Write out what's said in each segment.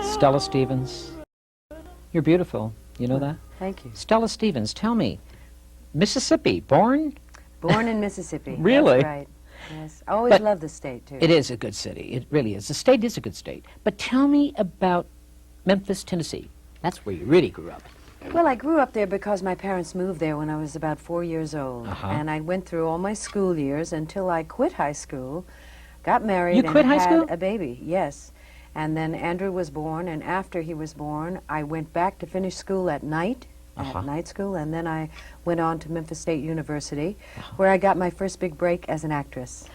Stella Stevens. You're beautiful. You know that? Thank you. Stella Stevens, tell me, Mississippi, born? Born in Mississippi. Really? That's right. Yes. I always loved the state, too. It is a good city. It really is. The state is a good state. But tell me about Memphis, Tennessee. That's where you really grew up. Well, I grew up there because my parents moved there when I was about 4 years old. And I went through all my school years until I quit high school, got married, You quit and high had school? a baby. Yes. And then Andrew was born, and after he was born, I went back to finish school at night, at night school, and then I went on to Memphis State University, where I got my first big break as an actress.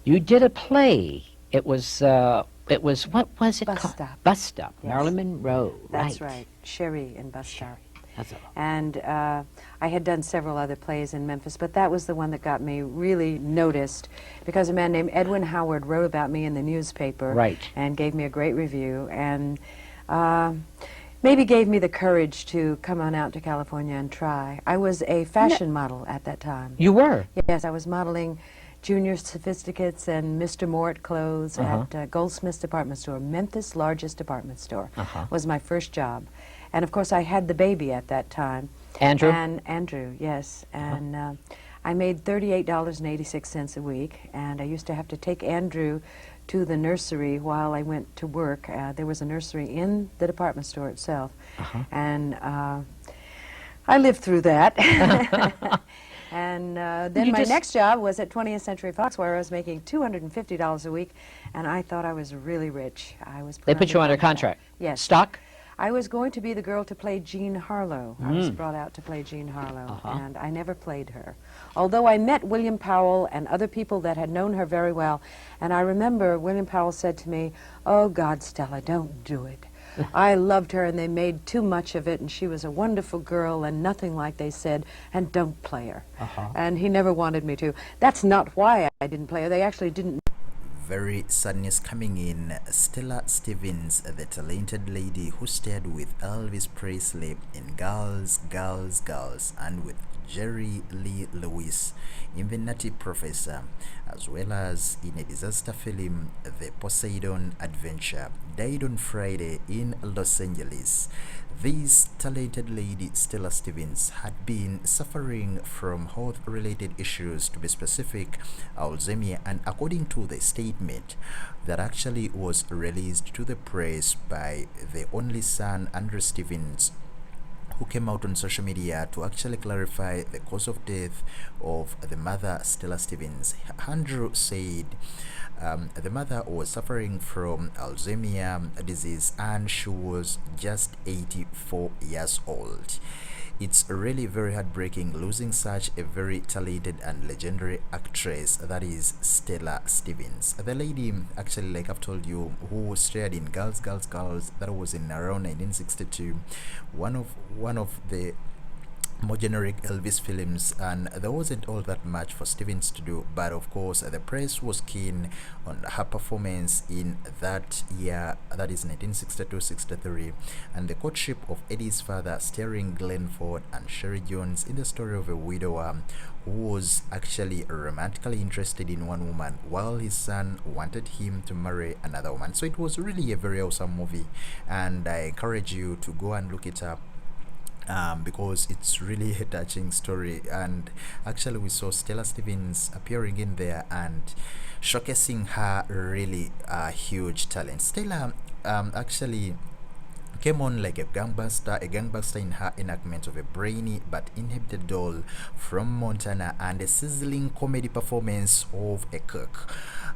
You did a play. It was, what was it Bus called? Stop. Bus Stop. Yes. Marilyn Monroe. That's right. Sherry and Bus Stop. That's all. And I had done several other plays in Memphis, but that was the one that got me really noticed because a man named Edwin Howard wrote about me in the newspaper and gave me a great review and maybe gave me the courage to come on out to California and try. I was a fashion model at that time. You were? Yes, I was modeling Junior Sophisticates and Mr. Mort clothes at Goldsmith's department store. Memphis' largest department store was my first job. And of course, I had the baby at that time. Andrew? And Andrew, yes. And I made $38.86 a week. And I used to have to take Andrew to the nursery while I went to work. There was a nursery in the department store itself. And I lived through that. And then my next job was at 20th Century Fox, where I was making $250 a week. And I thought I was really rich. They put you under contract? Yes. Stock? I was going to be the girl to play Jean Harlow. I was brought out to play Jean Harlow, and I never played her. Although I met William Powell and other people that had known her very well, and I remember William Powell said to me, "Oh God, Stella, don't do it. I loved her, and they made too much of it, and she was a wonderful girl, and nothing like they said, and don't play her." And he never wanted me to. That's not why I didn't play her. They actually didn't. Very sadness coming in. Stella Stevens, the talented lady who starred with Elvis Presley in Girls, Girls, Girls, and with Jerry Lee Lewis in The Nutty Professor, as well as in a disaster film, The Poseidon Adventure, died on Friday in Los Angeles. This talented lady, Stella Stevens, had been suffering from health-related issues, to be specific, Alzheimer, and according to the statement that actually was released to the press by the only son, Andrew Stevens, who came out on social media to actually clarify the cause of death of the mother, Stella Stevens. Andrew said the mother was suffering from Alzheimer disease and she was just 84 years old. It's really very heartbreaking losing such a very talented and legendary actress, that is Stella Stevens. The lady, actually, like I've told you, who starred in Girls, Girls, Girls, that was in around 1962, one of the more generic Elvis films, and there wasn't all that much for Stevens to do, but of course the press was keen on her performance in that year, that is 1962-63, and the Courtship of Eddie's father, starring Glenn Ford and Sherry Jones, in the story of a widower who was actually romantically interested in one woman while his son wanted him to marry another woman. So it was really a very awesome movie, and I encourage you to go and look it up. Because it's really a touching story, and actually we saw Stella Stevens appearing in there and showcasing her really huge talent. Stella actually came on like a gangbuster in her enactment of a brainy but inhibited doll from Montana, and a sizzling comedy performance of a cook.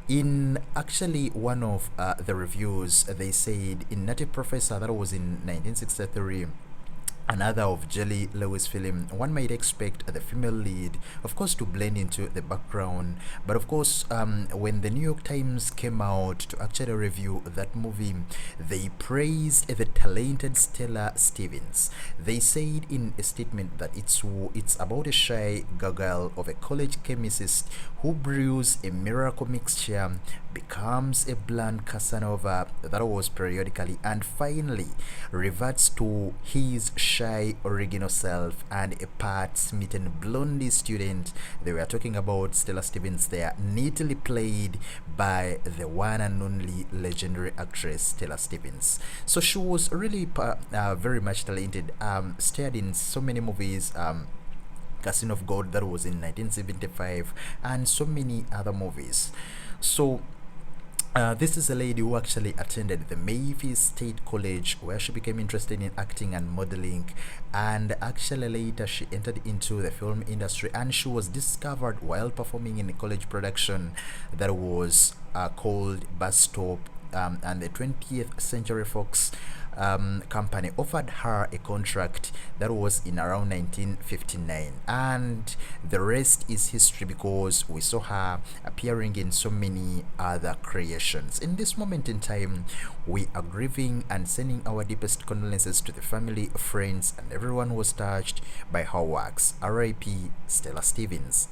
In actually one of the reviews, they said in Nutty Professor, that was in 1963, another of Jerry Lewis film, one might expect the female lead, of course, to blend into the background. But of course, when the New York Times came out to actually review that movie, they praised the talented Stella Stevens. They said in a statement that it's about a shy girl of a college chemist who brews a miracle mixture, becomes a blunt Casanova that was periodically, and finally reverts to his shy original self and a part-smitten blondie student. They were talking about Stella Stevens there, neatly played by the one and only legendary actress Stella Stevens. So she was really very much talented, starred in so many movies, Casino of Gold, that was in 1975, and so many other movies. So this is a lady who actually attended the Mayfield State College, where she became interested in acting and modeling, and actually later she entered into the film industry, and she was discovered while performing in a college production that was called Bus Stop, and the 20th Century Fox company offered her a contract that was in around 1959, and the rest is history, because we saw her appearing in so many other creations. In this moment in time, we are grieving and sending our deepest condolences to the family, friends, and everyone who was touched by her works. R.I.P. Stella Stevens.